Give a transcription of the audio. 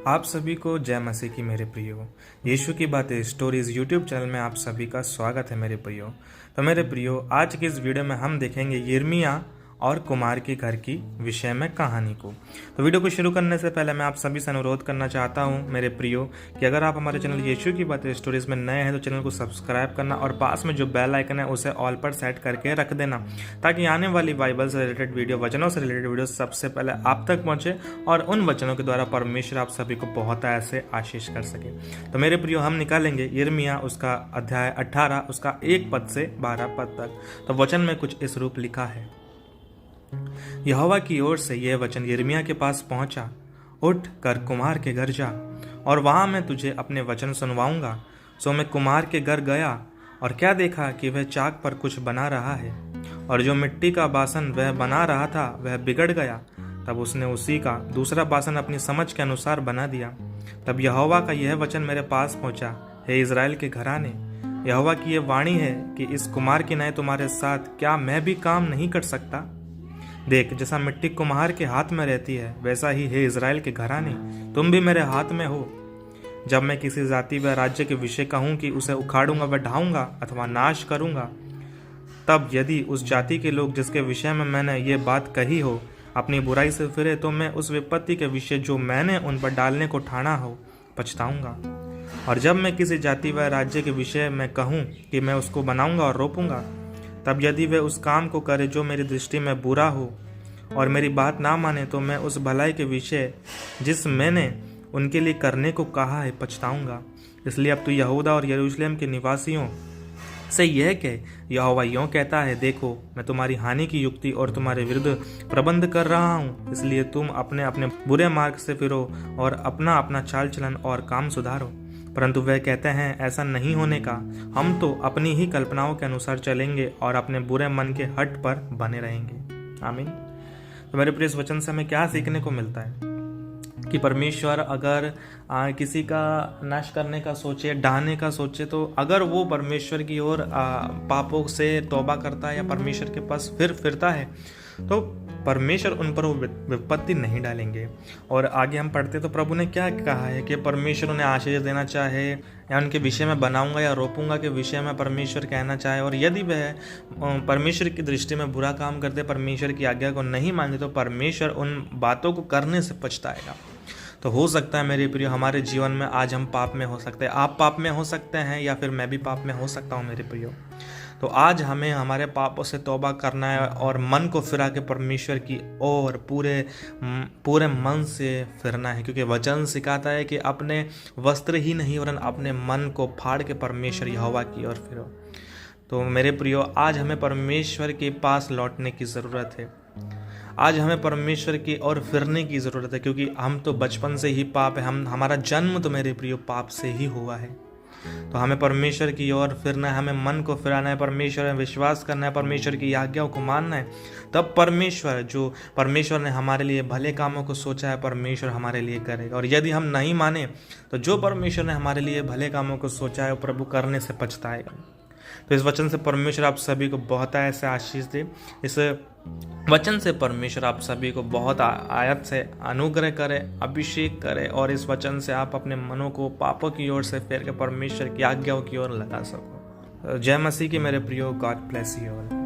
आप सभी को जय मसीह की मेरे प्रियो। यीशु की बातें स्टोरीज यूट्यूब चैनल में आप सभी का स्वागत है मेरे प्रियो। तो मेरे प्रियो, आज की इस वीडियो में हम देखेंगे यिर्मयाह और कुम्हार के घर की विषय में कहानी को। तो वीडियो को शुरू करने से पहले मैं आप सभी से अनुरोध करना चाहता हूं मेरे प्रियो कि अगर आप हमारे चैनल यीशु की बातें स्टोरीज में नए हैं तो चैनल को सब्सक्राइब करना और पास में जो बेल आइकन है उसे ऑल पर सेट करके रख देना, ताकि आने वाली बाइबल से रिलेटेड वीडियो, वचनों से रिलेटेड वीडियो सबसे पहले आप तक पहुंचे और उन वचनों के द्वारा परमेश्वर आप सभी को बहुत ऐसे आशीष कर सके। तो मेरे प्रियो, हम निकालेंगे यिर्मयाह उसका अध्याय 18 उसका 1 पद से 12 पद तक। तो वचन में कुछ इस रूप लिखा है। यहोवा की ओर से यह वचन यिर्मयाह के पास पहुंचा, उठ कर कुम्हार के घर जा और वहां मैं तुझे अपने वचन सुनवाऊंगा। सो मैं कुम्हार के घर गया और क्या देखा कि वह चाक पर कुछ बना रहा है, और जो मिट्टी का बासन वह बना रहा था वह बिगड़ गया। तब उसने उसी का दूसरा बासन अपनी समझ के अनुसार बना दिया। तब यहोवा का यह वचन मेरे पास पहुंचा, हे इज़राइल के घराने, यहोवा की यह वाणी है कि इस कुम्हार की नाई तुम्हारे साथ क्या मैं भी काम नहीं कर सकता? देख, जैसा मिट्टी कुम्हार के हाथ में रहती है, वैसा ही हे इज़राइल के घराने तुम भी मेरे हाथ में हो। जब मैं किसी जाति व राज्य के विषय कहूँ कि उसे उखाड़ूंगा व ढाऊंगा अथवा नाश करूंगा, तब यदि उस जाति के लोग जिसके विषय में मैंने ये बात कही हो अपनी बुराई से फिरे, तो मैं उस विपत्ति के विषय जो मैंने उन पर डालने को ठाना हो पछताऊंगा। और जब मैं किसी जाति व राज्य के विषय में कहूँ कि मैं उसको बनाऊंगा और रोपूंगा, तब यदि वे उस काम को करे जो मेरी दृष्टि में बुरा हो और मेरी बात ना माने, तो मैं उस भलाई के विषय जिस मैंने उनके लिए करने को कहा है पछताऊंगा। इसलिए अब तू यहूदा और यरूशलेम के निवासियों से यह कह, यहोवा यों कहता है, देखो मैं तुम्हारी हानि की युक्ति और तुम्हारे विरुद्ध प्रबंध कर रहा हूँ, इसलिए तुम अपने अपने बुरे मार्ग से फिरो और अपना अपना चाल चलन और काम सुधारो। परंतु वह कहते हैं, ऐसा नहीं होने का, हम तो अपनी ही कल्पनाओं के अनुसार चलेंगे और अपने बुरे मन के हट पर बने रहेंगे। आमीन। तो मेरे प्रिय, इस वचन से हमें क्या सीखने को मिलता है कि परमेश्वर अगर किसी का नाश करने का सोचे, ढाने का सोचे, तो अगर वो परमेश्वर की ओर पापों से तौबा करता है या परमेश्वर के पास फिरता है, तो परमेश्वर उन पर वो विपत्ति नहीं डालेंगे। और आगे हम पढ़ते तो प्रभु ने क्या कहा है कि परमेश्वर उन्हें आशीष देना चाहे या उनके विषय में बनाऊंगा या रोपूंगा के विषय में परमेश्वर कहना चाहे, और यदि वह परमेश्वर की दृष्टि में बुरा काम करते, परमेश्वर की आज्ञा को नहीं मानते, तो परमेश्वर उन बातों को करने से पछताएगा। तो हो सकता है मेरे प्रिय, हमारे जीवन में आज हम पाप में हो सकते हैं, आप पाप में हो सकते हैं या फिर मैं भी पाप में हो सकता हूँ मेरे प्रियो। तो आज हमें हमारे पापों से तौबा करना है और मन को फिरा के परमेश्वर की ओर पूरे मन से फिरना है, क्योंकि वचन सिखाता है कि अपने वस्त्र ही नहीं वरन अपने मन को फाड़ के परमेश्वर यहोवा की ओर फिरो। तो मेरे प्रियो, आज हमें परमेश्वर के पास लौटने की ज़रूरत है। आज हमें परमेश्वर की ओर फिरने की ज़रूरत है, क्योंकि हम तो बचपन से ही पाप है, हमारा जन्म तो मेरे प्रियो पाप से ही हुआ है। तो हमें परमेश्वर की ओर फिरना है, हमें मन को फिराना है, परमेश्वर में विश्वास करना है, परमेश्वर की आज्ञाओं को मानना है। तब परमेश्वर ने हमारे लिए भले कामों को सोचा है, परमेश्वर हमारे लिए करेगा। और यदि हम नहीं माने, तो जो परमेश्वर ने हमारे लिए भले कामों को सोचा है, वो प्रभु करने से पछताएगा। तो इस वचन से परमेश्वर आप सभी को बहुत ऐसे आशीष दे। इस वचन से परमेश्वर आप सभी को बहुत आयत से अनुग्रह करे, अभिषेक करे, और इस वचन से आप अपने मनों को पापों की ओर से फेर के परमेश्वर की आज्ञाओं की ओर लगा सको। जय मसीह की मेरे प्रियो। God bless you all.